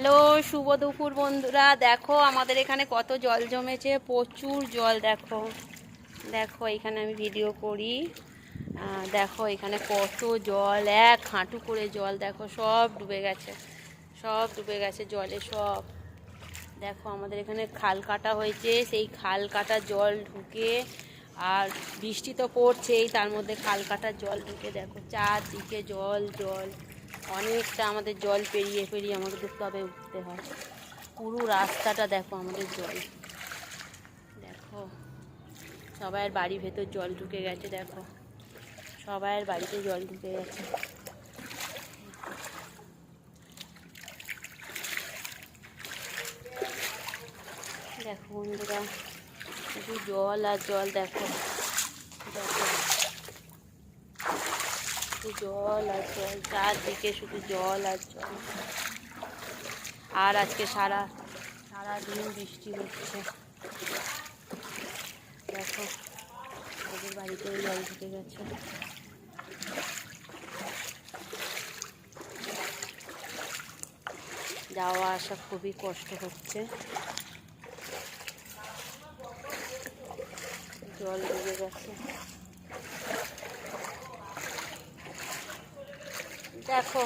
Hello, শুভ দুপুর বন্ধুরা। দেখো আমাদের এখানে কত জল জমেছে, প্রচুর জল। দেখো দেখো এখানে আমি ভিডিও করি। দেখো এখানে কত জল, এক হাঁটু করে জল। দেখো সব ডুবে গেছে, সব ডুবে গেছে জলে সব। দেখো আমাদের এখানে খাল কাটা হয়েছে, সেই খাল কাটা জল ঢুকে, আর বৃষ্টি তো পড়ছেই, তার মধ্যে খাল কাটার জল ঢুকে দেখো চারদিকে জল জল। অনেকটা আমাদের জল পেরিয়ে পেরিয়ে আমাদের তবে উঠতে হয়। পুরো রাস্তাটা দেখো আমাদের জল। দেখো সবাইয়ের বাড়ির ভেতর জল ঢুকে গেছে। দেখো সবাইয়ের বাড়িতে জল ঢুকে গেছে। দেখো বন্ধুরা, শুধু জল আর জল। দেখো দেখো শুধু জল আর জল, চারদিকে শুধু জল আর জল। আর আজকে সারাদিন বৃষ্টি হচ্ছে। দেখো ওদের বাড়িতেও জল ঢুকে গেছে। যাওয়া আসা খুবই কষ্ট হচ্ছে, জল ঢুকে গেছে। দেখো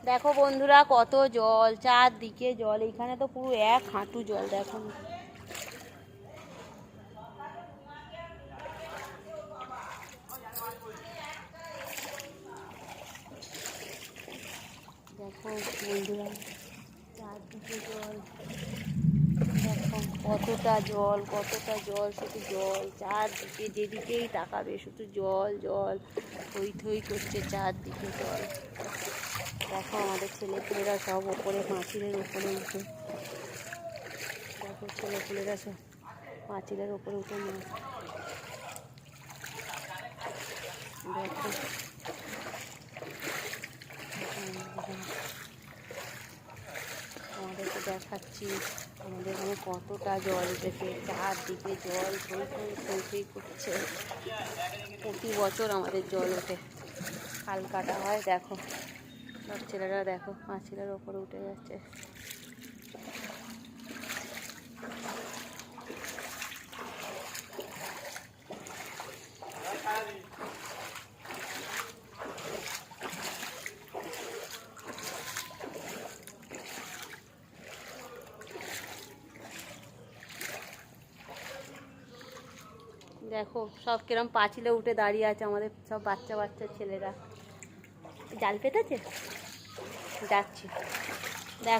দেখো বন্ধুরা কত জল, চারদিকে জল। এইখানে তো পুরো এক হাঁটু জল। দেখো দেখো বন্ধুরা চারদিকে জল। দেখো কতটা জল, কতটা জল, শুধু জল। চারদিকে যেদিকেই তাকাবে শুধু জল জল, থই থই করছে চারদিকে জল। দেখো আমাদের ছেলেপুলেরা সব ওপরে পাঁচিলের ওপরে উঠে। দেখো ছেলেপুলেরা সব পাঁচিলের ওপরে উঠে মাছ। দেখো আমাদেরকে দেখাচ্ছি আমাদের এখানে কতটা জল উঠেছে, চারদিকে জল থই থই থই থই করছে। প্রতি বছর আমাদের জল ওঠে, খাল কাটা হয়। দেখো সব ছেলেরা দেখো পাঁচিলের ওপরে উঠে যাচ্ছে। দেখো সব কিরম পাঁচিলে উঠে দাঁড়িয়ে আছে আমাদের সব বাচ্চা বাচ্চা ছেলেরা। জাল পেতেছে, যাচ্ছি।